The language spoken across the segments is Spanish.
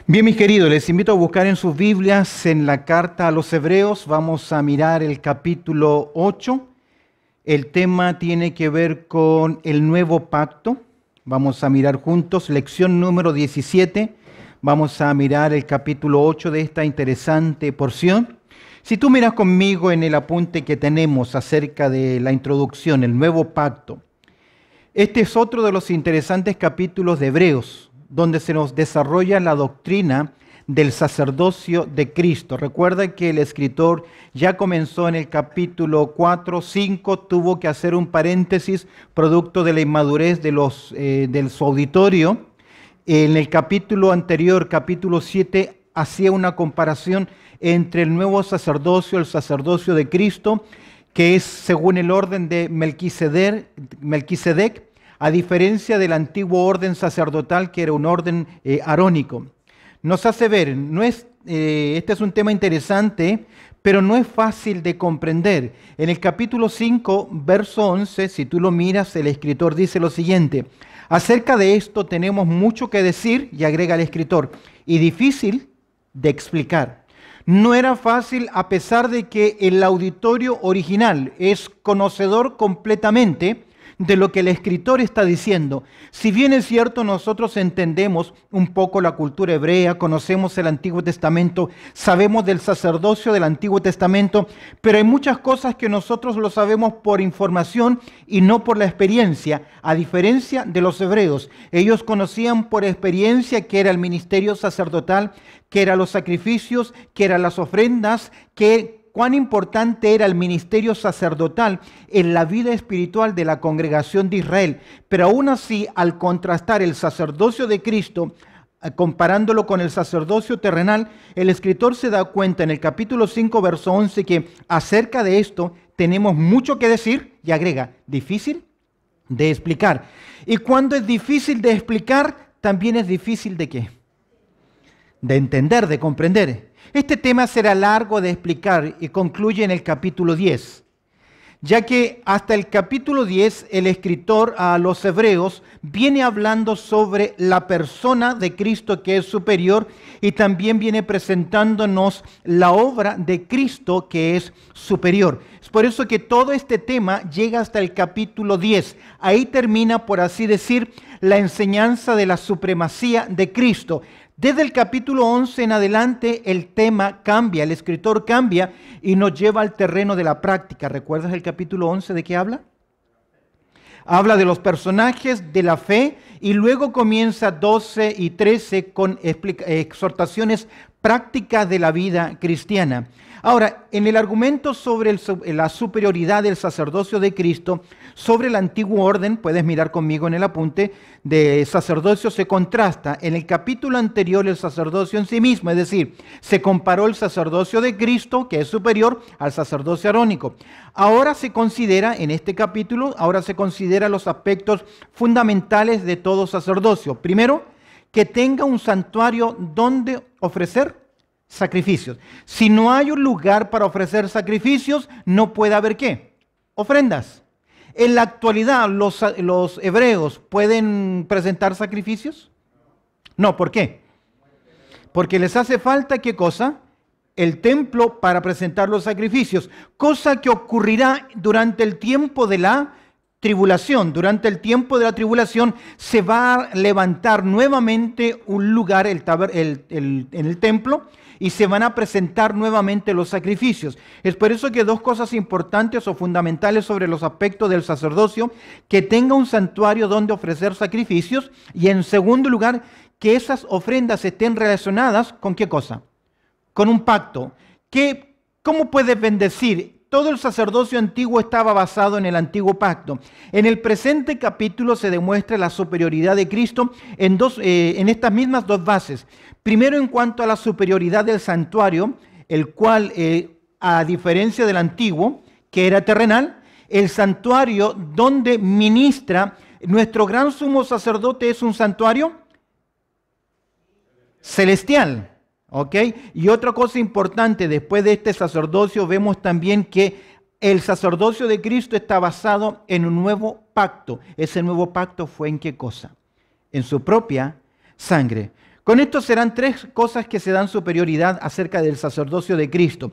Bien, mis queridos, les invito a buscar en sus Biblias, en la carta a los Hebreos, vamos a mirar el capítulo 8. El tema tiene que ver con el nuevo pacto. Vamos a mirar juntos, lección número 17. Vamos a mirar el capítulo 8 de esta interesante porción. Si tú miras conmigo en el apunte que tenemos acerca de la introducción, el nuevo pacto, este es otro de los interesantes capítulos de Hebreos, donde se nos desarrolla la doctrina del sacerdocio de Cristo. Recuerda que el escritor ya comenzó en el capítulo 4, 5, tuvo que hacer un paréntesis producto de la inmadurez de su auditorio. En el capítulo anterior, capítulo 7, hacía una comparación entre el nuevo sacerdocio, el sacerdocio de Cristo, que es según el orden de Melquisedec, a diferencia del antiguo orden sacerdotal, que era un orden arónico. Nos hace ver, este es un tema interesante, pero no es fácil de comprender. En el capítulo 5, verso 11, si tú lo miras, el escritor dice lo siguiente: acerca de esto tenemos mucho que decir, y agrega el escritor, y difícil de explicar. No era fácil, a pesar de que el auditorio original es conocedor completamente de lo que el escritor está diciendo. Si bien es cierto, nosotros entendemos un poco la cultura hebrea, conocemos el Antiguo Testamento, sabemos del sacerdocio del Antiguo Testamento, pero hay muchas cosas que nosotros lo sabemos por información y no por la experiencia, a diferencia de los hebreos. Ellos conocían por experiencia que era el ministerio sacerdotal, que eran los sacrificios, que eran las ofrendas, cuán importante era el ministerio sacerdotal en la vida espiritual de la congregación de Israel. Pero aún así, al contrastar el sacerdocio de Cristo, comparándolo con el sacerdocio terrenal, el escritor se da cuenta en el capítulo 5, verso 11, que acerca de esto tenemos mucho que decir, y agrega, difícil de explicar. Y cuando es difícil de explicar, también es difícil ¿de qué? De entender, de comprender. Este tema será largo de explicar y concluye en el capítulo 10, ya que hasta el capítulo 10 el escritor a los hebreos viene hablando sobre la persona de Cristo, que es superior, y también viene presentándonos la obra de Cristo, que es superior. Es por eso que todo este tema llega hasta el capítulo 10. Ahí termina, por así decir, la enseñanza de la supremacía de Cristo. Desde el capítulo 11 en adelante el tema cambia, el escritor cambia y nos lleva al terreno de la práctica. ¿Recuerdas el capítulo 11 de qué habla? Habla de los personajes, de la fe, y luego comienza 12 y 13 con exhortaciones prácticas de la vida cristiana. Ahora, en el argumento sobre la superioridad del sacerdocio de Cristo sobre el antiguo orden, puedes mirar conmigo en el apunte, de sacerdocio se contrasta. En el capítulo anterior el sacerdocio en sí mismo, es decir, se comparó el sacerdocio de Cristo, que es superior, al sacerdocio arónico. Ahora se considera, en este capítulo, los aspectos fundamentales de todo sacerdocio. Primero, que tenga un santuario donde ofrecer sacrificios. Si no hay un lugar para ofrecer sacrificios, no puede haber ¿qué? Ofrendas. En la actualidad, ¿los hebreos pueden presentar sacrificios? No, ¿por qué? Porque les hace falta ¿qué cosa? El templo para presentar los sacrificios, cosa que ocurrirá durante el tiempo de la tribulación. Durante el tiempo de la tribulación se va a levantar nuevamente un lugar en el templo y se van a presentar nuevamente los sacrificios. Es por eso que dos cosas importantes o fundamentales sobre los aspectos del sacerdocio: que tenga un santuario donde ofrecer sacrificios, y en segundo lugar, que esas ofrendas estén relacionadas ¿con qué cosa? Con un pacto. ¿Cómo puedes bendecir? Todo el sacerdocio antiguo estaba basado en el antiguo pacto. En el presente capítulo se demuestra la superioridad de Cristo en estas mismas dos bases. Primero, en cuanto a la superioridad del santuario, el cual, a diferencia del antiguo, que era terrenal, el santuario donde ministra nuestro gran sumo sacerdote es un santuario celestial. ¿Ok? Y otra cosa importante, después de este sacerdocio vemos también que el sacerdocio de Cristo está basado en un nuevo pacto. Ese nuevo pacto fue ¿en qué cosa? En su propia sangre. Con esto serán tres cosas que se dan superioridad acerca del sacerdocio de Cristo.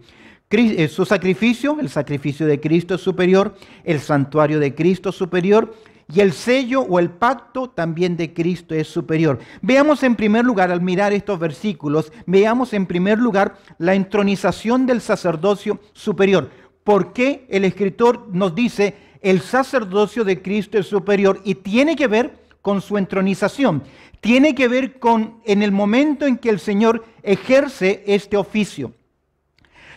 Su sacrificio, el sacrificio de Cristo es superior, el santuario de Cristo es superior y el sello o el pacto también de Cristo es superior. Veamos en primer lugar, al mirar estos versículos, veamos en primer lugar la entronización del sacerdocio superior. ¿Por qué el escritor nos dice el sacerdocio de Cristo es superior? Y tiene que ver con su entronización. Tiene que ver con en el momento en que el Señor ejerce este oficio.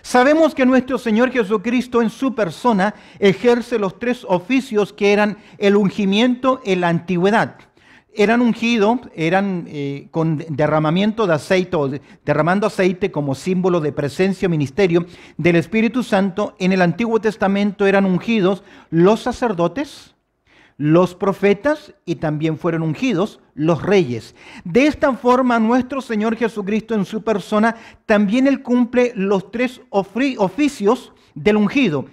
Sabemos que nuestro Señor Jesucristo en su persona ejerce los tres oficios que eran el ungimiento en la antigüedad. Eran ungidos, eran con derramamiento de aceite o derramando aceite como símbolo de presencia, ministerio del Espíritu Santo. En el Antiguo Testamento eran ungidos los sacerdotes, los profetas y también fueron ungidos los reyes. De esta forma, nuestro Señor Jesucristo en su persona, también Él cumple los tres oficios del ungido.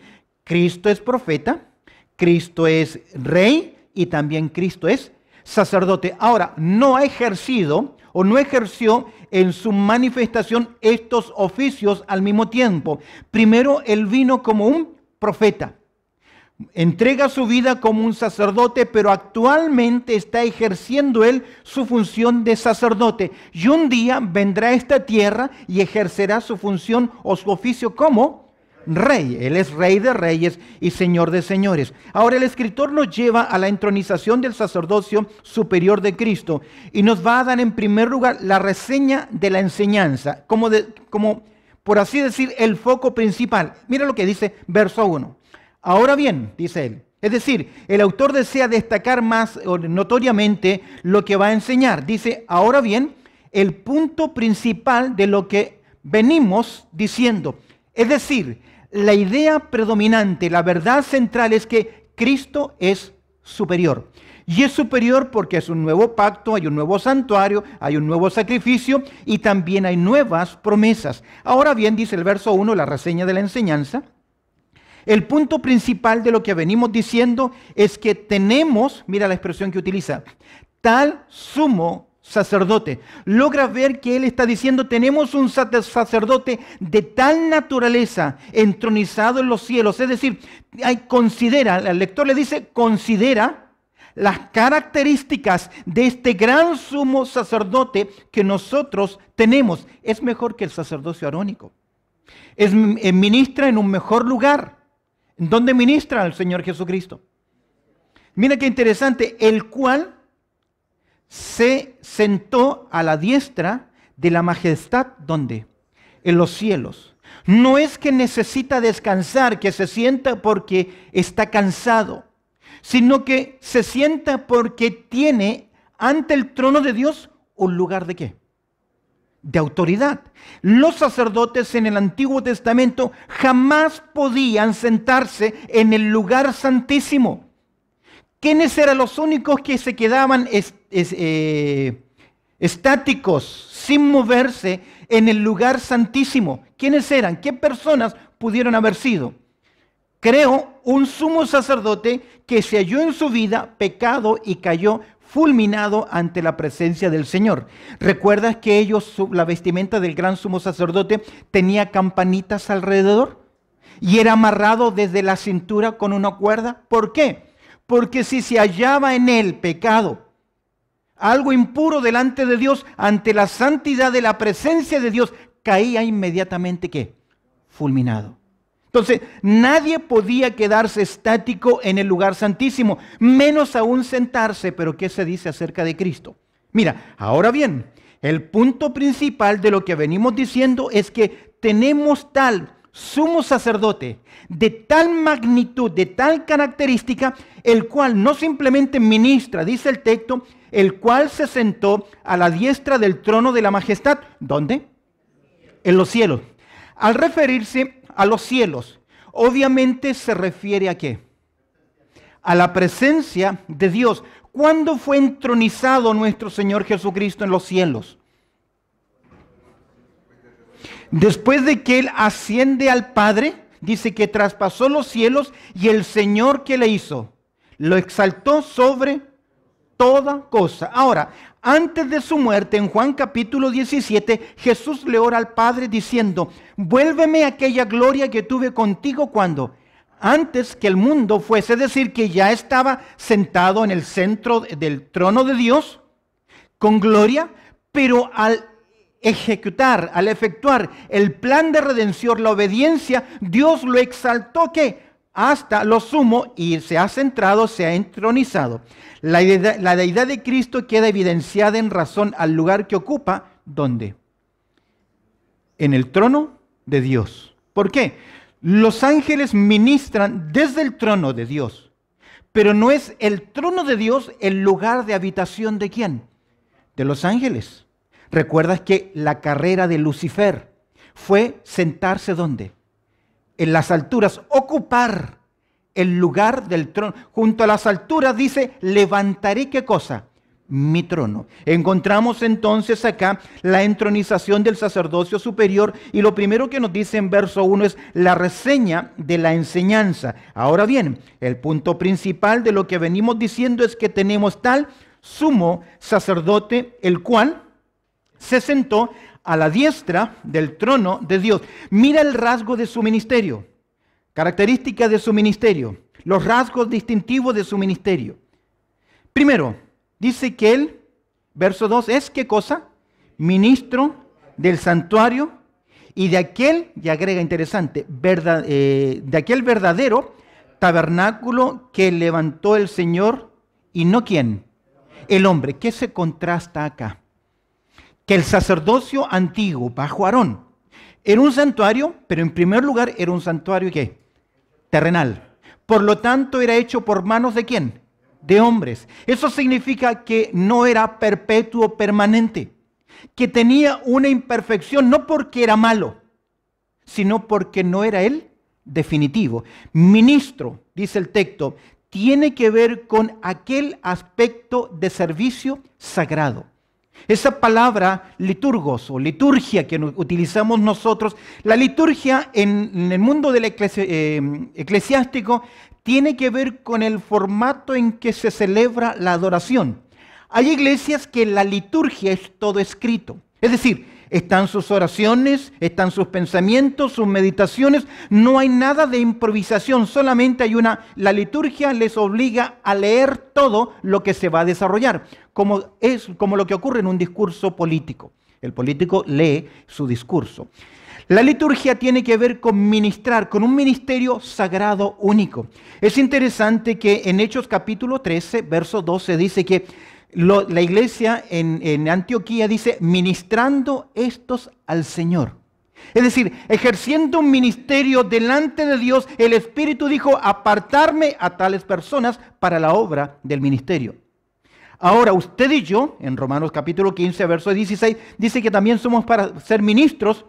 Cristo es profeta, Cristo es rey y también Cristo es sacerdote. Ahora, no ha ejercido o no ejerció en su manifestación estos oficios al mismo tiempo. Primero, Él vino como un profeta. Entrega su vida como un sacerdote, pero actualmente está ejerciendo él su función de sacerdote. Y un día vendrá a esta tierra y ejercerá su función o su oficio como rey. Él es rey de reyes y señor de señores. Ahora el escritor nos lleva a la entronización del sacerdocio superior de Cristo y nos va a dar en primer lugar la reseña de la enseñanza, como por así decir, el foco principal. Mira lo que dice verso 1. Ahora bien, dice él, es decir, el autor desea destacar más notoriamente lo que va a enseñar. Dice, ahora bien, el punto principal de lo que venimos diciendo. Es decir, la idea predominante, la verdad central es que Cristo es superior. Y es superior porque es un nuevo pacto, hay un nuevo santuario, hay un nuevo sacrificio y también hay nuevas promesas. Ahora bien, dice el verso 1, la reseña de la enseñanza. El punto principal de lo que venimos diciendo es que tenemos, mira la expresión que utiliza, tal sumo sacerdote. Logra ver que él está diciendo, tenemos un sacerdote de tal naturaleza entronizado en los cielos. Es decir, considera, el lector le dice, considera las características de este gran sumo sacerdote que nosotros tenemos. Es mejor que el sacerdocio arónico. Ministra en un mejor lugar. ¿Dónde ministra el Señor Jesucristo? Mira qué interesante, el cual se sentó a la diestra de la majestad, ¿dónde? En los cielos. No es que necesita descansar, que se sienta porque está cansado, sino que se sienta porque tiene ante el trono de Dios un lugar de ¿qué? De autoridad. Los sacerdotes en el Antiguo Testamento jamás podían sentarse en el lugar santísimo. ¿Quiénes eran los únicos que se quedaban estáticos, sin moverse en el lugar santísimo? ¿Quiénes eran? ¿Qué personas pudieron haber sido? Creo un sumo sacerdote que se halló en su vida pecado y cayó fulminado ante la presencia del Señor. ¿Recuerdas que ellos, la vestimenta del gran sumo sacerdote tenía campanitas alrededor? Y era amarrado desde la cintura con una cuerda. ¿Por qué? Porque si se hallaba en él pecado, algo impuro delante de Dios, ante la santidad de la presencia de Dios, caía inmediatamente ¿qué? Fulminado. Entonces, nadie podía quedarse estático en el lugar santísimo, menos aún sentarse. Pero ¿qué se dice acerca de Cristo? Mira, ahora bien, el punto principal de lo que venimos diciendo es que tenemos tal sumo sacerdote de tal magnitud, de tal característica, el cual no simplemente ministra, dice el texto, el cual se sentó a la diestra del trono de la majestad. ¿Dónde? En los cielos. Al referirse a los cielos, obviamente se refiere ¿a qué? A la presencia de Dios. ¿Cuándo fue entronizado nuestro Señor Jesucristo en los cielos? Después de que Él asciende al Padre, dice que traspasó los cielos y el Señor, ¿qué le hizo? Lo exaltó sobre toda cosa. Ahora, antes de su muerte, en Juan capítulo 17, Jesús le ora al Padre diciendo, vuélveme aquella gloria que tuve contigo cuando antes que el mundo fuese, es decir, que ya estaba sentado en el centro del trono de Dios con gloria, pero al ejecutar, al efectuar el plan de redención, la obediencia, Dios lo exaltó que hasta lo sumo y se ha centrado, se ha entronizado. La deidad de Cristo queda evidenciada en razón al lugar que ocupa, ¿dónde? En el trono de Dios. ¿Por qué? Los ángeles ministran desde el trono de Dios, pero no es el trono de Dios el lugar de habitación ¿de quién? De los ángeles. ¿Recuerdas que la carrera de Lucifer fue sentarse ¿dónde? En las alturas, ocupar el lugar del trono. Junto a las alturas dice, levantaré ¿qué cosa? Mi trono. Encontramos entonces acá la entronización del sacerdocio superior y lo primero que nos dice en verso 1 es la reseña de la enseñanza. Ahora bien, el punto principal de lo que venimos diciendo es que tenemos tal sumo sacerdote, el cual se sentó a la diestra del trono de Dios. Mira el rasgo de su ministerio, características de su ministerio, los rasgos distintivos de su ministerio. Primero, dice que él, verso 2, es ¿qué cosa? Ministro del santuario y de aquel, y agrega interesante, de aquel verdadero tabernáculo que levantó el Señor y no ¿quién? El hombre. ¿Qué se contrasta acá? Que el sacerdocio antiguo bajo Aarón era un santuario, pero en primer lugar era un santuario ¿qué? Terrenal. Por lo tanto era hecho por manos ¿de quién? De hombres. Eso significa que no era perpetuo, permanente, que tenía una imperfección, no porque era malo, sino porque no era él definitivo. Ministro, dice el texto, tiene que ver con aquel aspecto de servicio sagrado. Esa palabra liturgos o liturgia que utilizamos nosotros, la liturgia en el mundo del eclesiástico tiene que ver con el formato en que se celebra la adoración. Hay iglesias que la liturgia es todo escrito, es decir, están sus oraciones, están sus pensamientos, sus meditaciones, no hay nada de improvisación, solamente hay la liturgia les obliga a leer todo lo que se va a desarrollar, como lo que ocurre en un discurso político. El político lee su discurso. La liturgia tiene que ver con ministrar, con un ministerio sagrado único. Es interesante que en Hechos capítulo 13, verso 12, dice que la iglesia en Antioquía dice, ministrando estos al Señor. Es decir, ejerciendo un ministerio delante de Dios, el Espíritu dijo, apartarme a tales personas para la obra del ministerio. Ahora, usted y yo, en Romanos capítulo 15, verso 16, dice que también somos para ser ministros,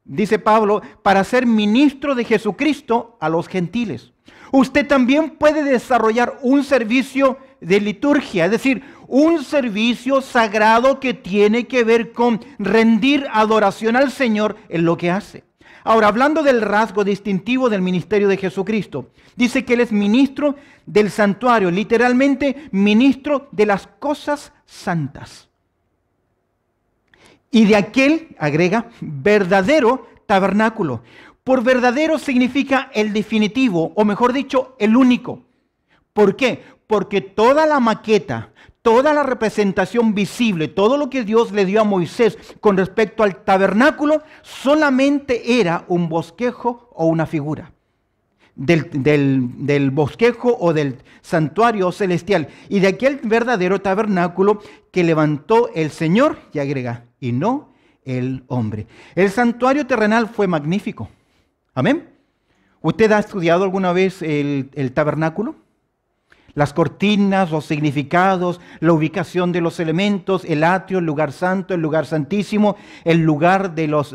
dice Pablo, para ser ministro de Jesucristo a los gentiles. Usted también puede desarrollar un servicio de liturgia, es decir, un servicio sagrado que tiene que ver con rendir adoración al Señor en lo que hace. Ahora, hablando del rasgo distintivo del ministerio de Jesucristo, dice que Él es ministro del santuario, literalmente ministro de las cosas santas. Y de aquel, agrega, verdadero tabernáculo. Por verdadero significa el definitivo, o mejor dicho, el único. ¿Por qué? Porque toda la maqueta, toda la representación visible, todo lo que Dios le dio a Moisés con respecto al tabernáculo, solamente era un bosquejo o una figura del bosquejo o del santuario celestial y de aquel verdadero tabernáculo que levantó el Señor, y agrega, y no el hombre. El santuario terrenal fue magnífico. Amén. ¿Usted ha estudiado alguna vez el tabernáculo? Las cortinas, los significados, la ubicación de los elementos, el atrio, el lugar santo, el lugar santísimo, el lugar de los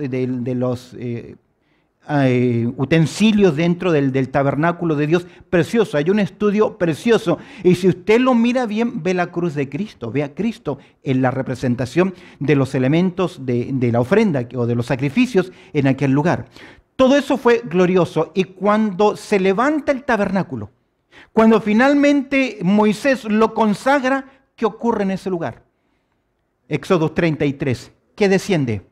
utensilios dentro del tabernáculo de Dios. Precioso, hay un estudio precioso. Y si usted lo mira bien, ve la cruz de Cristo, ve a Cristo en la representación de los elementos de la ofrenda o de los sacrificios en aquel lugar. Todo eso fue glorioso. Y cuando se levanta el tabernáculo, cuando finalmente Moisés lo consagra, ¿qué ocurre en ese lugar? Éxodo 33, ¿qué desciende?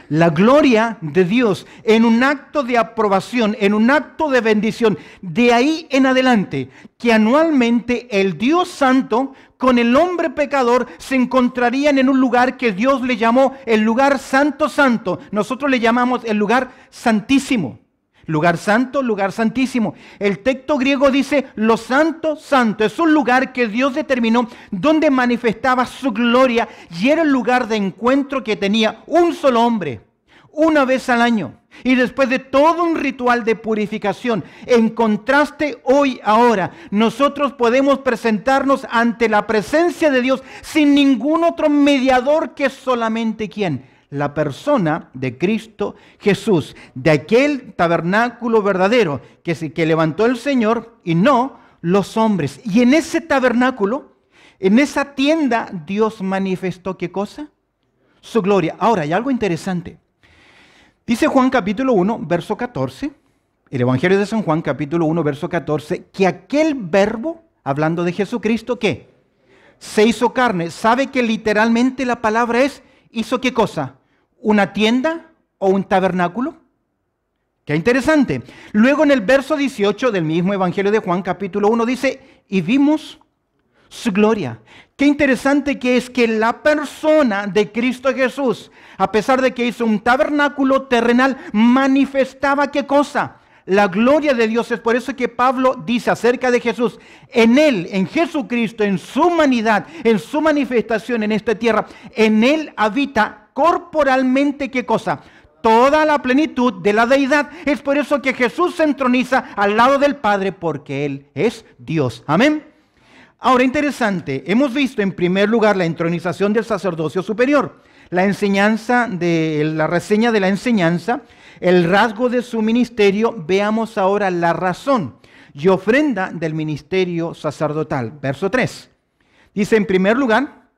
La gloria de Dios en un acto de aprobación, en un acto de bendición. De ahí en adelante, que anualmente el Dios Santo con el hombre pecador se encontrarían en un lugar que Dios le llamó el lugar santo santo. Nosotros le llamamos el lugar santísimo. Lugar santo, lugar santísimo. El texto griego dice lo santo, santo. Es un lugar que Dios determinó donde manifestaba su gloria y era el lugar de encuentro que tenía un solo hombre, una vez al año. Y después de todo un ritual de purificación, en contraste hoy, ahora, nosotros podemos presentarnos ante la presencia de Dios sin ningún otro mediador que solamente ¿quién? La persona de Cristo Jesús, de aquel tabernáculo verdadero que levantó el Señor y no los hombres. Y en ese tabernáculo, en esa tienda, Dios manifestó ¿qué cosa? Su gloria. Ahora, hay algo interesante. Dice Juan capítulo 1, verso 14, el Evangelio de San Juan capítulo 1, verso 14, que aquel verbo, hablando de Jesucristo, ¿qué? Se hizo carne. ¿Sabe que literalmente la palabra es, hizo qué cosa? ¿Una tienda o un tabernáculo? Qué interesante. Luego en el verso 18 del mismo Evangelio de Juan capítulo 1 dice, y vimos su gloria. Qué interesante que es que la persona de Cristo Jesús, a pesar de que hizo un tabernáculo terrenal, manifestaba ¿qué cosa? La gloria de Dios. Es por eso que Pablo dice acerca de Jesús, en Él, en Jesucristo, en su humanidad, en su manifestación en esta tierra, en Él habita corporalmente ¿qué cosa? Toda la plenitud de la deidad. Es por eso que Jesús se entroniza al lado del Padre, porque Él es Dios. Amén. Ahora, interesante, hemos visto en primer lugar la entronización del sacerdocio superior, la enseñanza la reseña de la enseñanza, el rasgo de su ministerio. Veamos ahora la razón y ofrenda del ministerio sacerdotal. Verso 3. Dice en primer lugar,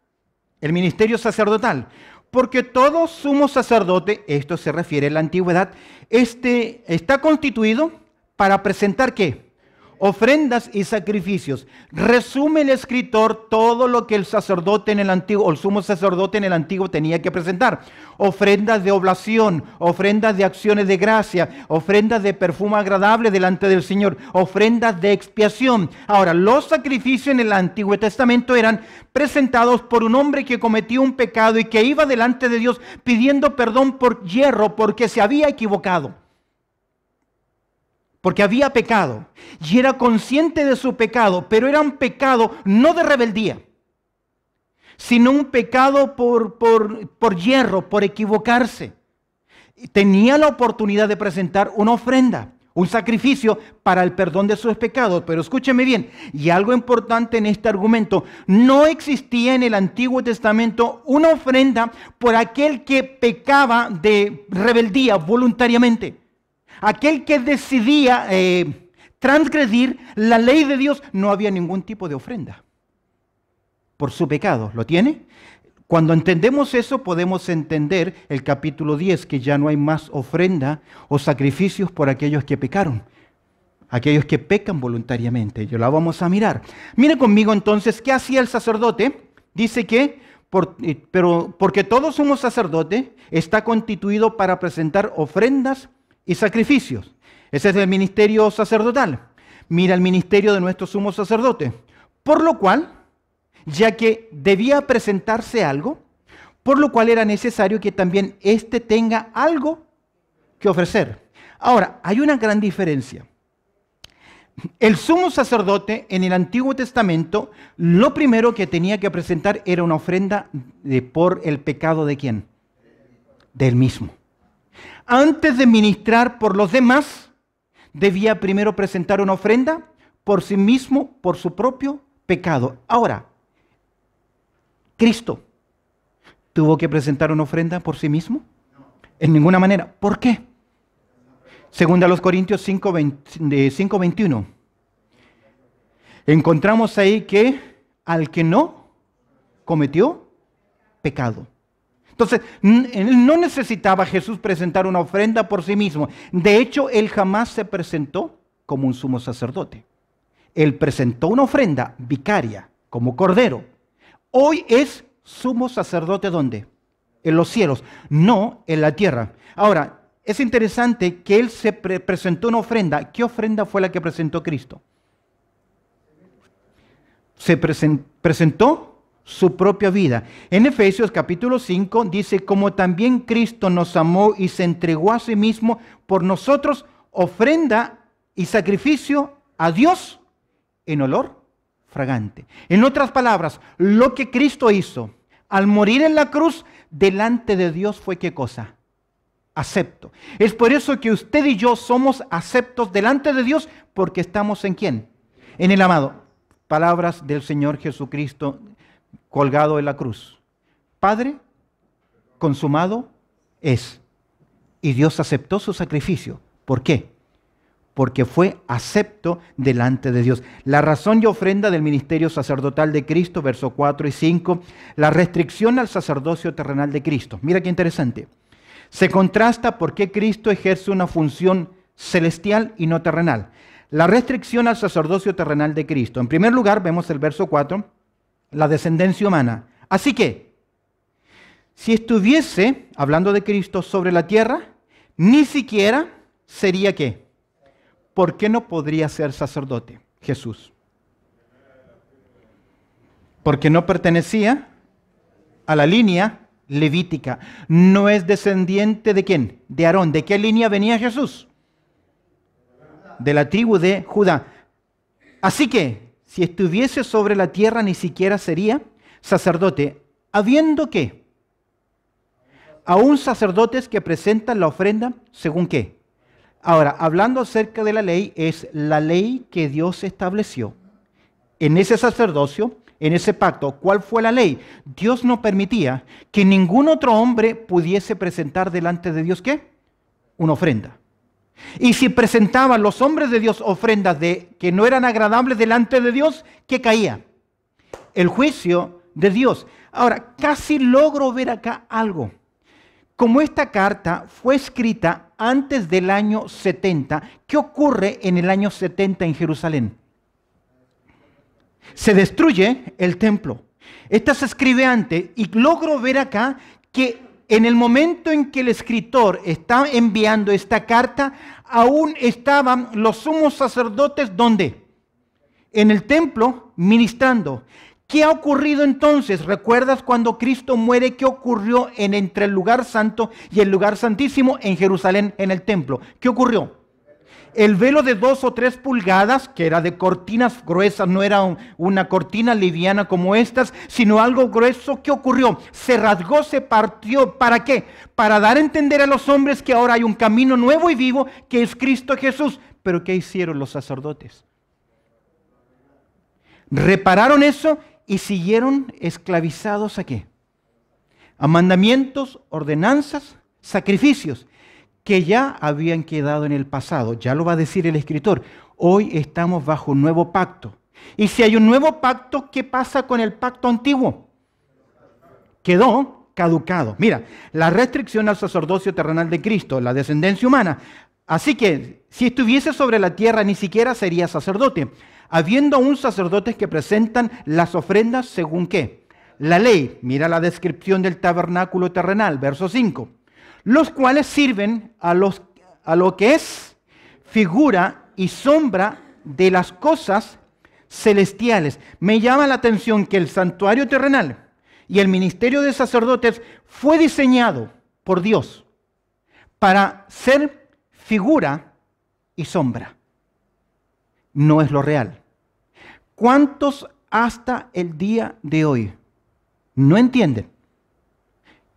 el ministerio sacerdotal. Porque todo sumo sacerdote, esto se refiere a la antigüedad, está constituido para presentar ¿qué? Ofrendas y sacrificios. Resume el escritor todo lo que el sacerdote en el antiguo, o el sumo sacerdote en el antiguo tenía que presentar. Ofrendas de oblación, ofrendas de acciones de gracia, ofrendas de perfume agradable delante del Señor, ofrendas de expiación. Ahora, los sacrificios en el Antiguo Testamento eran presentados por un hombre que cometió un pecado y que iba delante de Dios pidiendo perdón por yerro porque se había equivocado. Porque había pecado y era consciente de su pecado, pero era un pecado no de rebeldía, sino un pecado por yerro, por equivocarse. Tenía la oportunidad de presentar una ofrenda, un sacrificio para el perdón de sus pecados. Pero escúcheme bien, y algo importante en este argumento, no existía en el Antiguo Testamento una ofrenda por aquel que pecaba de rebeldía voluntariamente. Aquel que decidía transgredir la ley de Dios, no había ningún tipo de ofrenda por su pecado. ¿Lo tiene? Cuando entendemos eso, podemos entender el capítulo 10, que ya no hay más ofrenda o sacrificios por aquellos que pecaron, aquellos que pecan voluntariamente. Yo la vamos a mirar. Mire conmigo entonces, ¿qué hacía el sacerdote? Dice que, porque todo sumo sacerdote está constituido para presentar ofrendas y sacrificios. Ese es el ministerio sacerdotal. Mira el ministerio de nuestro sumo sacerdote. Por lo cual, ya que debía presentarse algo, por lo cual era necesario que también éste tenga algo que ofrecer. Ahora, hay una gran diferencia. El sumo sacerdote en el Antiguo Testamento, lo primero que tenía que presentar era una ofrenda por el pecado ¿de quién? Del mismo. Antes de ministrar por los demás, debía primero presentar una ofrenda por sí mismo, por su propio pecado. Ahora, ¿Cristo tuvo que presentar una ofrenda por sí mismo? En ninguna manera. ¿Por qué? Según a los Corintios 5:21. Encontramos ahí que al que no cometió pecado. Entonces, él no necesitaba Jesús presentar una ofrenda por sí mismo. De hecho, él jamás se presentó como un sumo sacerdote. Él presentó una ofrenda vicaria, como cordero, Hoy es sumo sacerdote, ¿dónde? En los cielos, no en la tierra. Ahora, es interesante que Él se presentó una ofrenda. ¿Qué ofrenda fue la que presentó Cristo? Se presentó su propia vida. En Efesios capítulo 5 dice, como también Cristo nos amó y se entregó a sí mismo por nosotros, ofrenda y sacrificio a Dios en olor fragante. En otras palabras, lo que Cristo hizo al morir en la cruz delante de Dios fue ¿qué cosa? Acepto. Es por eso que usted y yo somos aceptos delante de Dios, porque estamos ¿en quién? En el amado. Palabras del Señor Jesucristo colgado en la cruz. Padre, consumado es. Y Dios aceptó su sacrificio. ¿Por qué? Porque fue acepto delante de Dios. La razón y ofrenda del ministerio sacerdotal de Cristo, versos 4 y 5, la restricción al sacerdocio terrenal de Cristo. Mira qué interesante. Se contrasta por qué Cristo ejerce una función celestial y no terrenal. La restricción al sacerdocio terrenal de Cristo. En primer lugar, vemos el verso 4, la descendencia humana. Así que, si estuviese, hablando de Cristo, sobre la tierra, ni siquiera sería ¿qué? ¿Por qué no podría ser sacerdote Jesús? Porque no pertenecía a la línea levítica. No es descendiente ¿de quién? De Aarón. ¿De qué línea venía Jesús? De la tribu de Judá. Así que, si estuviese sobre la tierra, ni siquiera sería sacerdote, habiendo que aún sacerdotes que presentan la ofrenda, ¿según qué? Ahora, hablando acerca de la ley, es la ley que Dios estableció. En ese sacerdocio, en ese pacto, ¿cuál fue la ley? Dios no permitía que ningún otro hombre pudiese presentar delante de Dios, ¿qué? Una ofrenda. Y si presentaban los hombres de Dios ofrendas que no eran agradables delante de Dios, ¿qué caía? El juicio de Dios. Ahora, casi logro ver acá algo. Como esta carta fue escrita antes del año 70, ¿qué ocurre en el año 70 en Jerusalén? Se destruye el templo. Esta se escribe antes y logro ver acá que en el momento en que el escritor está enviando esta carta, aún estaban los sumos sacerdotes, ¿dónde? En el templo, ministrando. ¿Qué ha ocurrido entonces? ¿Recuerdas cuando Cristo muere? ¿Qué ocurrió entre el lugar santo y el lugar santísimo en Jerusalén, en el templo? ¿Qué ocurrió? El velo de 2 o 3 pulgadas, que era de cortinas gruesas, no era una cortina liviana como estas, sino algo grueso. ¿Qué ocurrió? Se rasgó, se partió. ¿Para qué? Para dar a entender a los hombres que ahora hay un camino nuevo y vivo, que es Cristo Jesús. ¿Pero qué hicieron los sacerdotes? Repararon eso y siguieron esclavizados ¿a qué? A mandamientos, ordenanzas, sacrificios, que ya habían quedado en el pasado. Ya lo va a decir el escritor. Hoy estamos bajo un nuevo pacto. Y si hay un nuevo pacto, ¿qué pasa con el pacto antiguo? Quedó caducado. Mira, la restricción al sacerdocio terrenal de Cristo, la descendencia humana. Así que, si estuviese sobre la tierra, ni siquiera sería sacerdote. Habiendo aún sacerdotes que presentan las ofrendas, ¿según qué? La ley. Mira la descripción del tabernáculo terrenal, verso 5. Los cuales sirven a lo que es figura y sombra de las cosas celestiales. Me llama la atención que el santuario terrenal y el ministerio de sacerdotes fue diseñado por Dios para ser figura y sombra. No es lo real. ¿Cuántos hasta el día de hoy no entienden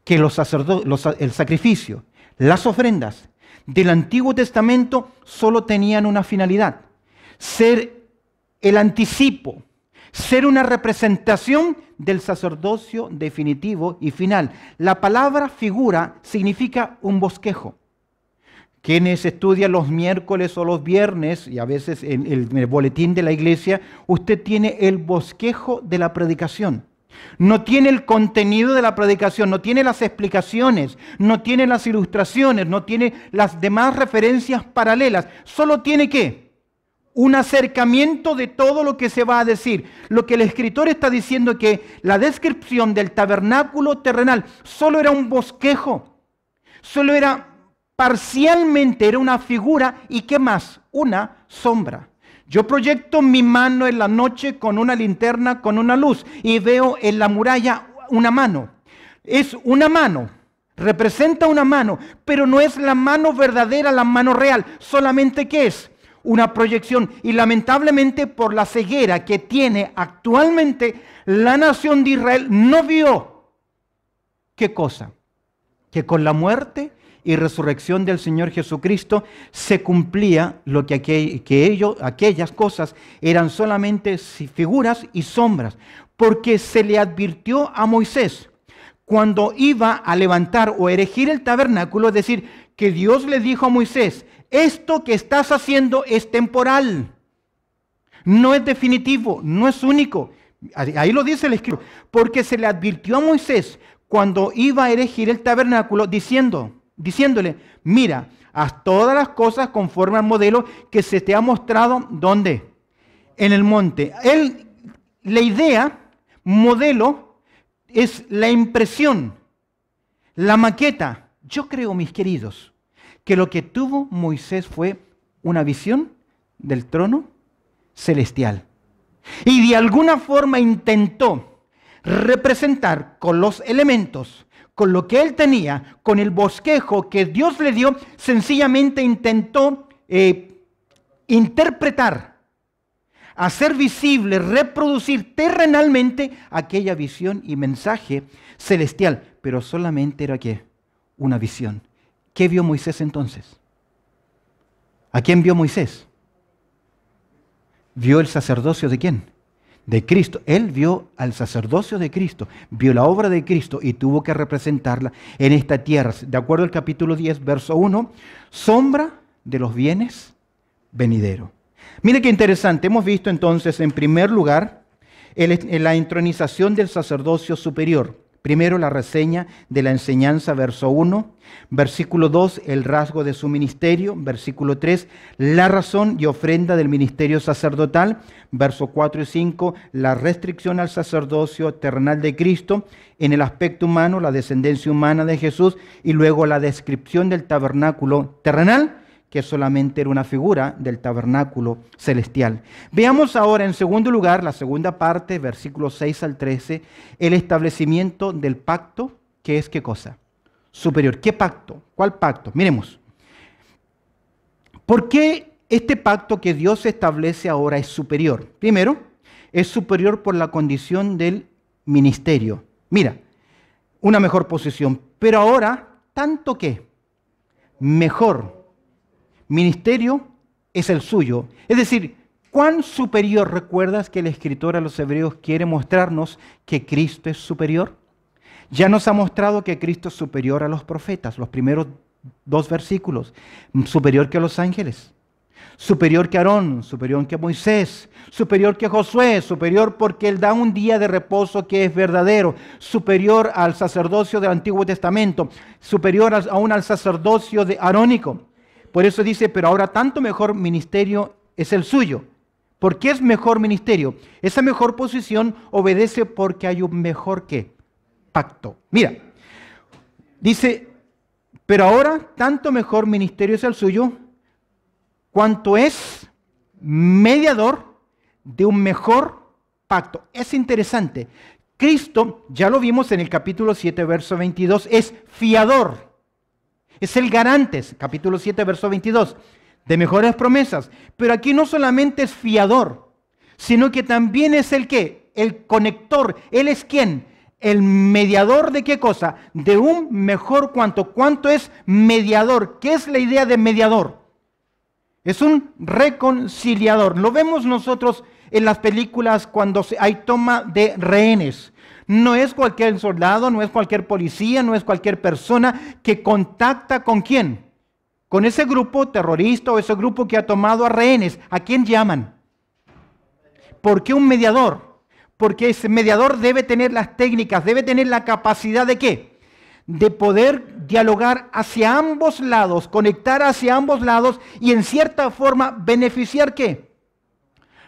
que el sacrificio, las ofrendas del Antiguo Testamento solo tenían una finalidad? Ser el anticipo, ser una representación del sacerdocio definitivo y final. La palabra figura significa un bosquejo. Quienes estudian los miércoles o los viernes, y a veces en el boletín de la iglesia, usted tiene el bosquejo de la predicación. No tiene el contenido de la predicación, no tiene las explicaciones, no tiene las ilustraciones, no tiene las demás referencias paralelas. Solo tiene ¿qué? un acercamiento de todo lo que se va a decir. Lo que el escritor está diciendo es que la descripción del tabernáculo terrenal solo era un bosquejo, solo era parcialmente, era una figura y ¿qué más? Una sombra. Yo proyecto mi mano en la noche con una linterna, con una luz y veo en la muralla una mano. Es una mano, representa una mano, pero no es la mano verdadera, la mano real, solamente ¿qué es? Una proyección. Y lamentablemente por la ceguera que tiene actualmente la nación de Israel no vio. ¿Qué cosa? Que con la muerte y resurrección del Señor Jesucristo se cumplía lo que aquellas cosas eran solamente figuras y sombras. Porque se le advirtió a Moisés cuando iba a levantar o erigir el tabernáculo, es decir, que Dios le dijo a Moisés: esto que estás haciendo es temporal, no es definitivo, no es único. Ahí lo dice el escritor, porque se le advirtió a Moisés cuando iba a erigir el tabernáculo diciéndole: mira, haz todas las cosas conforme al modelo que se te ha mostrado, ¿dónde? En el monte. La idea, modelo, es la impresión, la maqueta. Yo creo, mis queridos, que lo que tuvo Moisés fue una visión del trono celestial. Y de alguna forma intentó representar con los elementos, con lo que él tenía, con el bosquejo que Dios le dio, sencillamente intentó interpretar, hacer visible, reproducir terrenalmente aquella visión y mensaje celestial. Pero solamente era ¿qué? Una visión. ¿Qué vio Moisés entonces? ¿A quién vio Moisés? ¿Vio el sacerdocio de quién? De Cristo. Él vio al sacerdocio de Cristo, vio la obra de Cristo y tuvo que representarla en esta tierra. De acuerdo al capítulo 10, verso 1, sombra de los bienes venideros. Mire qué interesante. Hemos visto entonces, en primer lugar, la entronización del sacerdocio superior. Primero, la reseña de la enseñanza, verso 1. Versículo 2, el rasgo de su ministerio. Versículo 3, la razón y ofrenda del ministerio sacerdotal. Verso 4 y 5, la restricción al sacerdocio terrenal de Cristo. En el aspecto humano, la descendencia humana de Jesús. Y luego la descripción del tabernáculo terrenal, que solamente era una figura del tabernáculo celestial. Veamos ahora en segundo lugar, la segunda parte, versículos 6 al 13, el establecimiento del pacto, que es ¿qué cosa? Superior. ¿Qué pacto? ¿Cuál pacto? Miremos. ¿Por qué este pacto que Dios establece ahora es superior? Primero, es superior por la condición del ministerio. Mira, una mejor posición, pero ahora, ¿tanto qué? Mejor ministerio es el suyo. Es decir, ¿cuán superior? ¿Recuerdas que el escritor a los hebreos quiere mostrarnos que Cristo es superior? Ya nos ha mostrado que Cristo es superior a los profetas, los primeros 2 versículos. Superior que a los ángeles, superior que Aarón, superior que Moisés, superior que Josué, superior porque Él da un día de reposo que es verdadero, superior al sacerdocio del Antiguo Testamento, superior aún al sacerdocio arónico. Por eso dice, pero ahora tanto mejor ministerio es el suyo. ¿Por qué es mejor ministerio? Esa mejor posición obedece porque hay un mejor ¿qué? Pacto. Mira, dice, pero ahora tanto mejor ministerio es el suyo, cuanto es mediador de un mejor pacto. Es interesante. Cristo, ya lo vimos en el capítulo 7, verso 22, es fiador. Es el garante, capítulo 7, verso 22, de mejores promesas. Pero aquí no solamente es fiador, sino que también es el ¿qué? El conector. ¿Él es quién? El mediador de ¿qué cosa? De un mejor cuanto. ¿Cuánto es mediador? ¿Qué es la idea de mediador? Es un reconciliador. Lo vemos nosotros en las películas cuando hay toma de rehenes. No es cualquier soldado, no es cualquier policía, no es cualquier persona que contacta ¿con quién? Con ese grupo terrorista o ese grupo que ha tomado a rehenes. ¿A quién llaman? ¿Por qué un mediador? Porque ese mediador debe tener las técnicas, debe tener la capacidad de ¿qué? De poder dialogar hacia ambos lados, conectar hacia ambos lados y en cierta forma beneficiar ¿qué?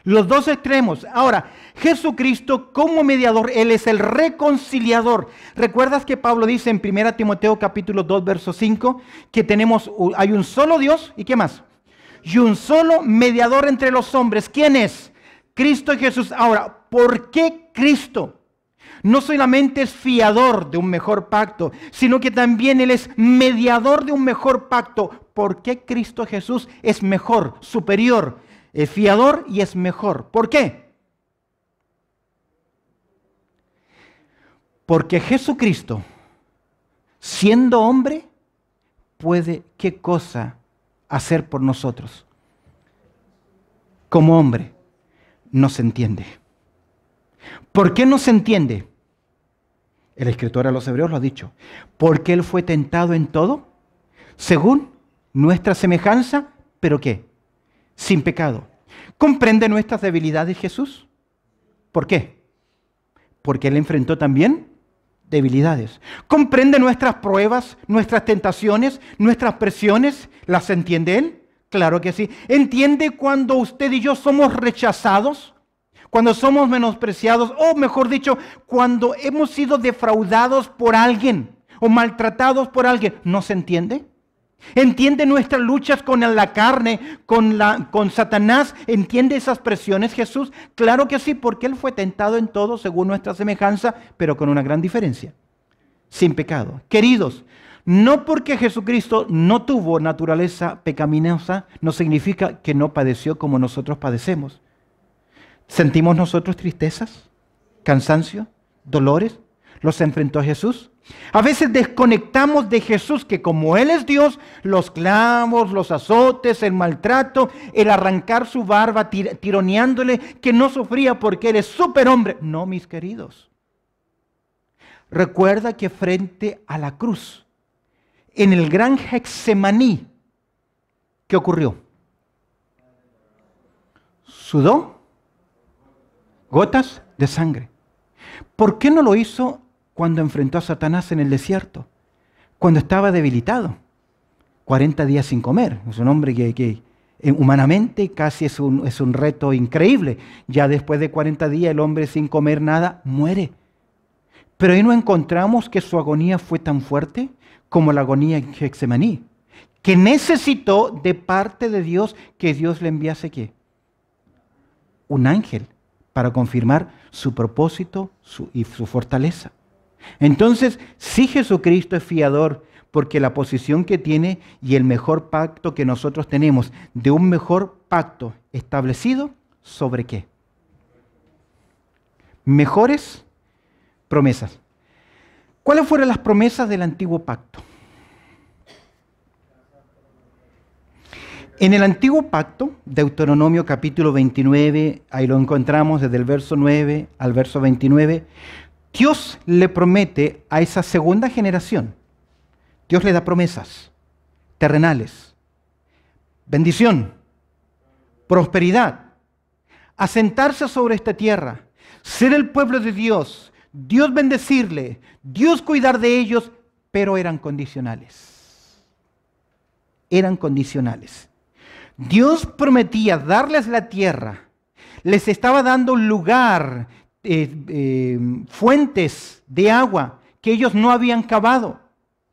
Los dos extremos. Ahora, Jesucristo como mediador, Él es el reconciliador. ¿Recuerdas que Pablo dice en 1 Timoteo capítulo 2, verso 5, que hay un solo Dios, ¿y qué más? Y un solo mediador entre los hombres. ¿Quién es? Cristo Jesús. Ahora, ¿por qué Cristo? No solamente es fiador de un mejor pacto, sino que también Él es mediador de un mejor pacto. ¿Por qué Cristo Jesús es mejor, superior? Es fiador y es mejor. ¿Por qué? Porque Jesucristo, siendo hombre, puede, ¿qué cosa hacer por nosotros? Como hombre, no se entiende. ¿Por qué no se entiende? El escritor a los Hebreos lo ha dicho. Porque Él fue tentado en todo, según nuestra semejanza, ¿pero qué? Sin pecado. ¿Comprende nuestras debilidades Jesús? ¿Por qué? Porque Él enfrentó también debilidades. ¿Comprende nuestras pruebas, nuestras tentaciones, nuestras presiones? ¿Las entiende Él? Claro que sí. ¿Entiende cuando usted y yo somos rechazados? Cuando somos menospreciados, o mejor dicho, cuando hemos sido defraudados por alguien o maltratados por alguien. ¿No se entiende? ¿Entiende nuestras luchas con la carne, con Satanás? ¿Entiende esas presiones Jesús? Claro que sí, porque Él fue tentado en todo según nuestra semejanza, pero con una gran diferencia. Sin pecado. Queridos, no porque Jesucristo no tuvo naturaleza pecaminosa, no significa que no padeció como nosotros padecemos. ¿Sentimos nosotros tristezas, cansancio, dolores? ¿Los enfrentó Jesús? A veces desconectamos de Jesús, que como Él es Dios, los clavos, los azotes, el maltrato, el arrancar su barba, tironeándole, que no sufría porque Él es superhombre. No, mis queridos. Recuerda que frente a la cruz, en el gran Getsemaní, ¿qué ocurrió? Sudó gotas de sangre. ¿Por qué no lo hizo cuando enfrentó a Satanás en el desierto? Cuando estaba debilitado. 40 días sin comer. Es un hombre que humanamente casi es un reto increíble. Ya después de 40 días el hombre sin comer nada muere. Pero ahí no encontramos que su agonía fue tan fuerte como la agonía en Getsemaní, que necesitó de parte de Dios que Dios le enviase ¿qué? Un ángel para confirmar su propósito y su fortaleza. Entonces, sí, Jesucristo es fiador, porque la posición que tiene y el mejor pacto que nosotros tenemos, de un mejor pacto establecido, ¿sobre qué? Mejores promesas. ¿Cuáles fueron las promesas del antiguo pacto? En el antiguo pacto, Deuteronomio capítulo 29, ahí lo encontramos desde el verso 9 al verso 29, Dios le promete a esa segunda generación, Dios le da promesas terrenales, bendición, prosperidad, asentarse sobre esta tierra, ser el pueblo de Dios, Dios bendecirle, Dios cuidar de ellos, pero eran condicionales. Eran condicionales. Dios prometía darles la tierra, les estaba dando un lugar, fuentes de agua que ellos no habían cavado,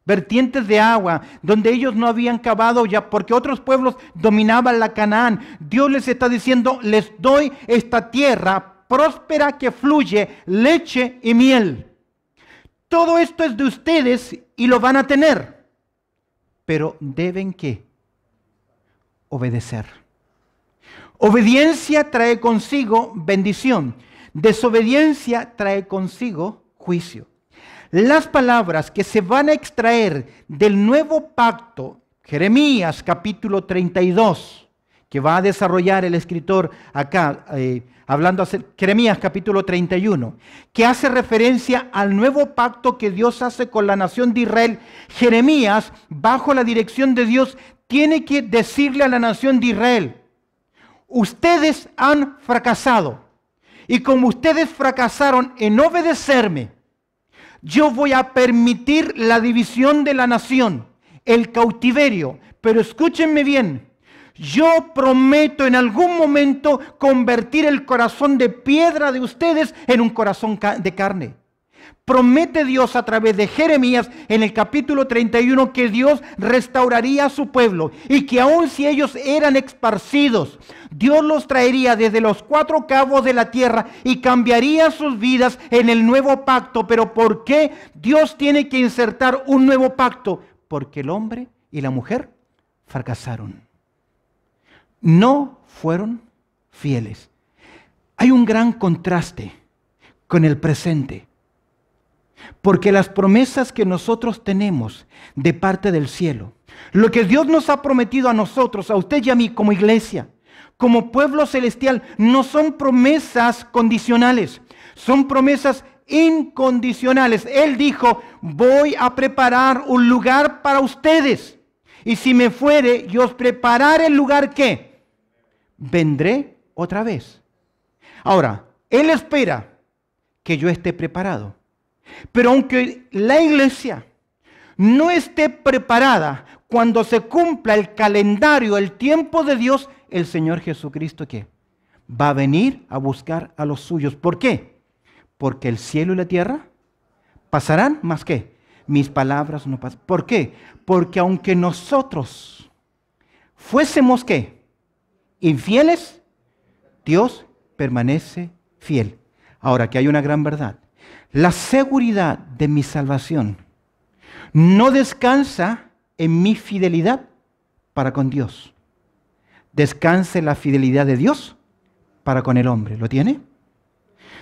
vertientes de agua donde ellos no habían cavado ya porque otros pueblos dominaban la Canaán. Dios les está diciendo, les doy esta tierra próspera que fluye leche y miel. Todo esto es de ustedes y lo van a tener, pero deben ¿qué? Obedecer. Obediencia trae consigo bendición. Desobediencia trae consigo juicio. Las palabras que se van a extraer del nuevo pacto, Jeremías capítulo 32, que va a desarrollar el escritor acá, hablando de Jeremías capítulo 31, que hace referencia al nuevo pacto que Dios hace con la nación de Israel. Jeremías, bajo la dirección de Dios, tiene que decirle a la nación de Israel, ustedes han fracasado, y como ustedes fracasaron en obedecerme, yo voy a permitir la división de la nación, el cautiverio, pero escúchenme bien, yo prometo en algún momento convertir el corazón de piedra de ustedes en un corazón de carne. Promete Dios a través de Jeremías en el capítulo 31 que Dios restauraría a su pueblo y que aun si ellos eran esparcidos, Dios los traería desde los 4 cabos de la tierra y cambiaría sus vidas en el nuevo pacto. ¿Pero por qué Dios tiene que insertar un nuevo pacto? Porque el hombre y la mujer fracasaron. No fueron fieles. Hay un gran contraste con el presente. Porque las promesas que nosotros tenemos de parte del cielo, lo que Dios nos ha prometido a nosotros, a usted y a mí como iglesia, como pueblo celestial, no son promesas condicionales, son promesas incondicionales. Él dijo, voy a preparar un lugar para ustedes. Y si me fuere, yo os prepararé el lugar que vendré otra vez. Ahora, Él espera que yo esté preparado. Pero aunque la iglesia no esté preparada, cuando se cumpla el calendario, el tiempo de Dios, el Señor Jesucristo, ¿qué? Va a venir a buscar a los suyos. ¿Por qué? Porque el cielo y la tierra pasarán, ¿más qué? Mis palabras no pasan. ¿Por qué? Porque aunque nosotros fuésemos, ¿qué? Infieles, Dios permanece fiel. Ahora, que hay una gran verdad. La seguridad de mi salvación no descansa en mi fidelidad para con Dios. Descansa en la fidelidad de Dios para con el hombre. ¿Lo tiene?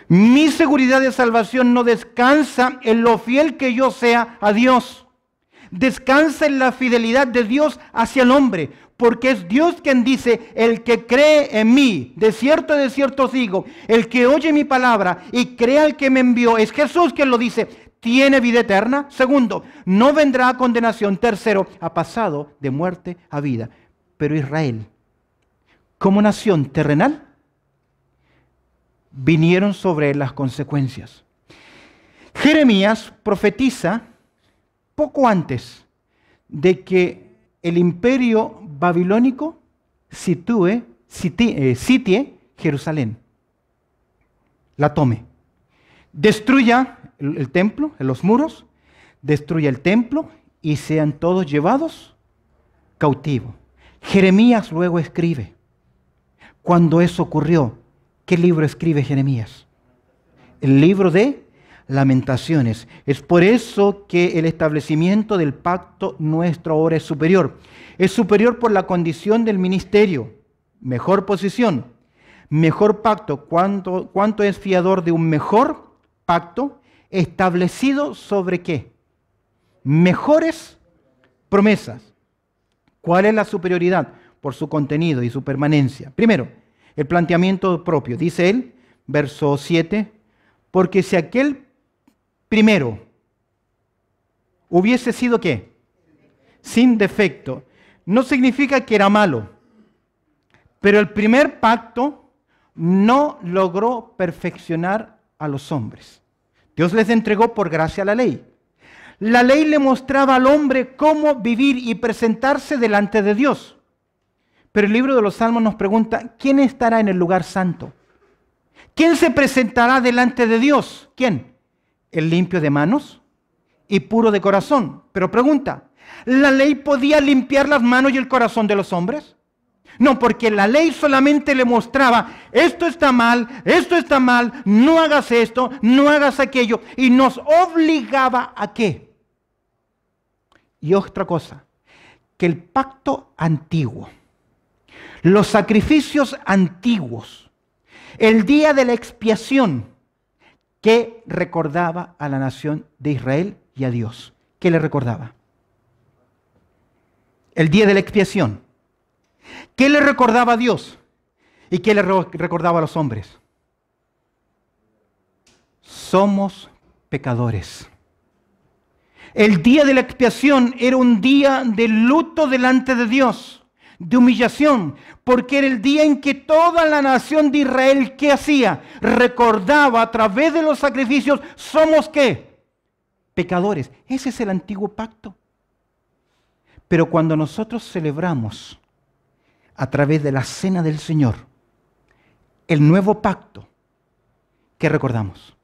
Mi seguridad de salvación no descansa en lo fiel que yo sea a Dios. Descansa en la fidelidad de Dios hacia el hombre. Porque es Dios quien dice, el que cree en mí, de cierto os digo, el que oye mi palabra y crea al que me envió, es Jesús quien lo dice, tiene vida eterna. Segundo, no vendrá a condenación. Tercero, ha pasado de muerte a vida. Pero Israel, como nación terrenal, vinieron sobre él las consecuencias. Jeremías profetiza poco antes de que el imperio babilónico sitie Jerusalén, la tome, destruya el templo, los muros, destruya el templo y sean todos llevados cautivos. Jeremías luego escribe, cuando eso ocurrió, ¿qué libro escribe Jeremías? El libro de Lamentaciones. Es por eso que el establecimiento del pacto nuestro ahora es superior. Es superior por la condición del ministerio. Mejor posición, mejor pacto. ¿Cuánto es fiador de un mejor pacto establecido sobre qué? Mejores promesas. ¿Cuál es la superioridad? Por su contenido y su permanencia. Primero, el planteamiento propio. Dice él, verso 7, porque si aquel primero hubiese sido ¿qué? Sin defecto. No significa que era malo, pero el primer pacto no logró perfeccionar a los hombres. Dios les entregó por gracia la ley. La ley le mostraba al hombre cómo vivir y presentarse delante de Dios. Pero el libro de los Salmos nos pregunta, ¿quién estará en el lugar santo? ¿Quién se presentará delante de Dios? ¿Quién? El limpio de manos y puro de corazón. Pero pregunta, ¿la ley podía limpiar las manos y el corazón de los hombres? No, porque la ley solamente le mostraba, esto está mal, no hagas esto, no hagas aquello. Y nos obligaba a ¿qué? Y otra cosa, que el pacto antiguo, los sacrificios antiguos, el día de la expiación, ¿qué recordaba a la nación de Israel y a Dios? ¿Qué le recordaba? El día de la expiación. ¿Qué le recordaba a Dios? ¿Y qué le recordaba a los hombres? Somos pecadores. El día de la expiación era un día de luto delante de Dios, de humillación, porque era el día en que toda la nación de Israel, ¿qué hacía? Recordaba a través de los sacrificios, ¿somos qué? Pecadores. Ese es el antiguo pacto. Pero cuando nosotros celebramos a través de la cena del Señor, el nuevo pacto, ¿qué recordamos?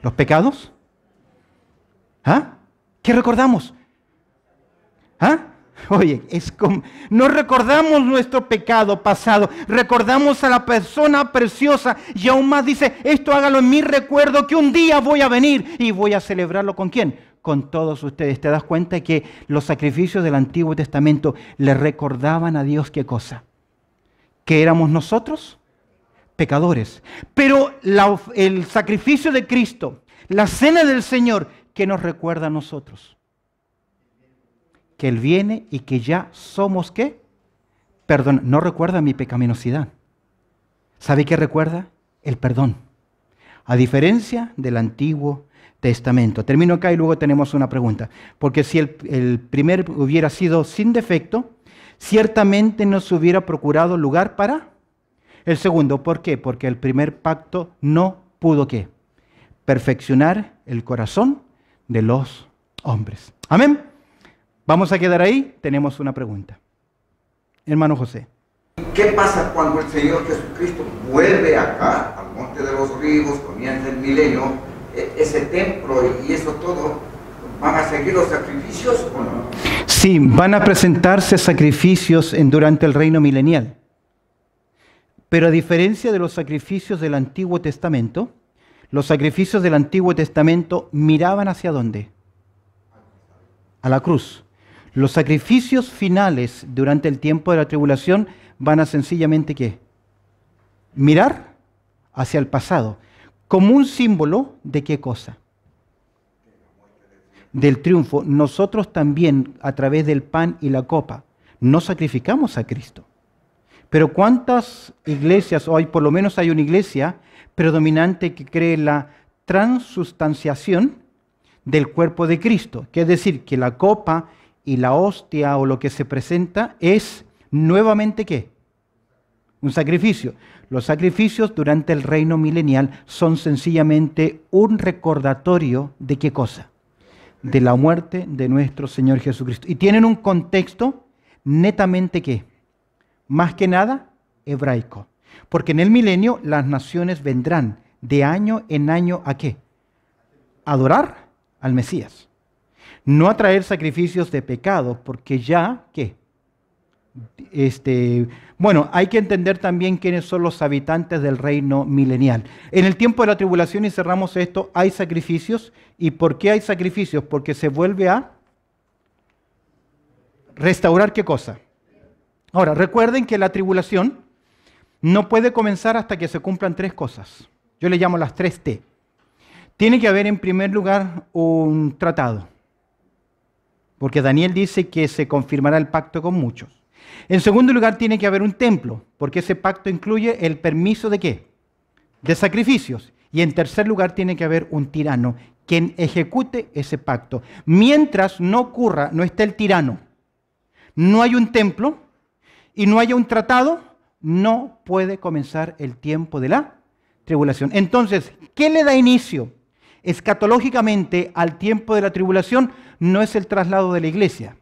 ¿Los pecados? ¿Ah? ¿Qué recordamos? ¿Ah? Oye, no recordamos nuestro pecado pasado, recordamos a la persona preciosa y aún más dice, esto hágalo en mi recuerdo que un día voy a venir y voy a celebrarlo ¿con quién? Con todos ustedes. ¿Te das cuenta que los sacrificios del Antiguo Testamento le recordaban a Dios qué cosa? ¿Que éramos nosotros? Pecadores. Pero el sacrificio de Cristo, la cena del Señor, ¿qué nos recuerda a nosotros? Que Él viene y que ya somos ¿qué? Perdón, no recuerda mi pecaminosidad. ¿Sabe qué recuerda? El perdón. A diferencia del Antiguo Testamento. Termino acá y luego tenemos una pregunta. Porque si el primer hubiera sido sin defecto, ciertamente no se hubiera procurado lugar para el segundo. ¿Por qué? Porque el primer pacto no pudo ¿qué? Perfeccionar el corazón de los hombres. Amén. Vamos a quedar ahí, tenemos una pregunta. Hermano José. ¿Qué pasa cuando el Señor Jesucristo vuelve acá, al Monte de los Olivos, comienza el milenio, ese templo y eso todo, ¿van a seguir los sacrificios o no? Sí, van a presentarse sacrificios durante el reino milenial. Pero a diferencia de los sacrificios del Antiguo Testamento, los sacrificios del Antiguo Testamento miraban ¿hacia dónde? A la cruz. Los sacrificios finales durante el tiempo de la tribulación van a sencillamente ¿qué? Mirar hacia el pasado, como un símbolo de ¿qué cosa? Del triunfo. Nosotros también, a través del pan y la copa, no sacrificamos a Cristo. Pero ¿cuántas iglesias, o por lo menos hay una iglesia predominante que cree la transustanciación del cuerpo de Cristo? Que es decir, que la copa y la hostia o lo que se presenta es nuevamente ¿qué? Un sacrificio. Los sacrificios durante el reino milenial son sencillamente un recordatorio de ¿qué cosa? De la muerte de nuestro Señor Jesucristo. Y tienen un contexto netamente ¿qué? Más que nada hebraico. Porque en el milenio las naciones vendrán de año en año ¿a qué? A adorar al Mesías. No a traer sacrificios de pecado, porque ya, ¿qué? Bueno, hay que entender también quiénes son los habitantes del reino milenial. En el tiempo de la tribulación, y cerramos esto, hay sacrificios. ¿Y por qué hay sacrificios? Porque se vuelve a restaurar ¿qué cosa? Ahora, recuerden que la tribulación no puede comenzar hasta que se cumplan tres cosas. Yo le llamo las 3T. Tiene que haber en primer lugar un tratado. Porque Daniel dice que se confirmará el pacto con muchos. En segundo lugar, tiene que haber un templo, porque ese pacto incluye el permiso de ¿qué? De sacrificios. Y en tercer lugar, tiene que haber un tirano, quien ejecute ese pacto. Mientras no ocurra, no esté el tirano, no hay un templo y no haya un tratado, no puede comenzar el tiempo de la tribulación. Entonces, ¿qué le da inicio escatológicamente al tiempo de la tribulación? No es el traslado de la iglesia.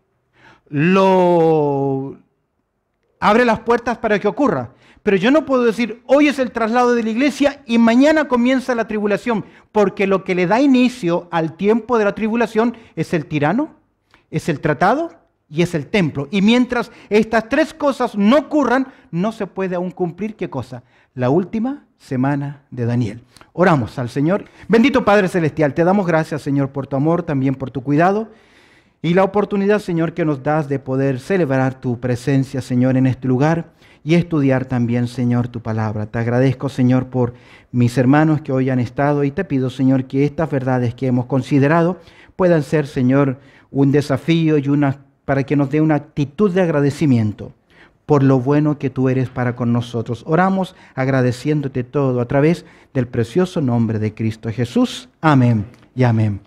Abre las puertas para que ocurra. Pero yo no puedo decir, hoy es el traslado de la iglesia y mañana comienza la tribulación, porque lo que le da inicio al tiempo de la tribulación es el tirano, es el tratado y es el templo. Y mientras estas tres cosas no ocurran, no se puede aún cumplir, ¿qué cosa? La última semana de Daniel. Oramos al Señor. Bendito Padre Celestial, te damos gracias, Señor, por tu amor, también por tu cuidado y la oportunidad, Señor, que nos das de poder celebrar tu presencia, Señor, en este lugar y estudiar también, Señor, tu palabra. Te agradezco, Señor, por mis hermanos que hoy han estado y te pido, Señor, que estas verdades que hemos considerado puedan ser, Señor, un desafío y para que nos dé una actitud de agradecimiento por lo bueno que tú eres para con nosotros. Oramos agradeciéndote todo a través del precioso nombre de Cristo Jesús. Amén y amén.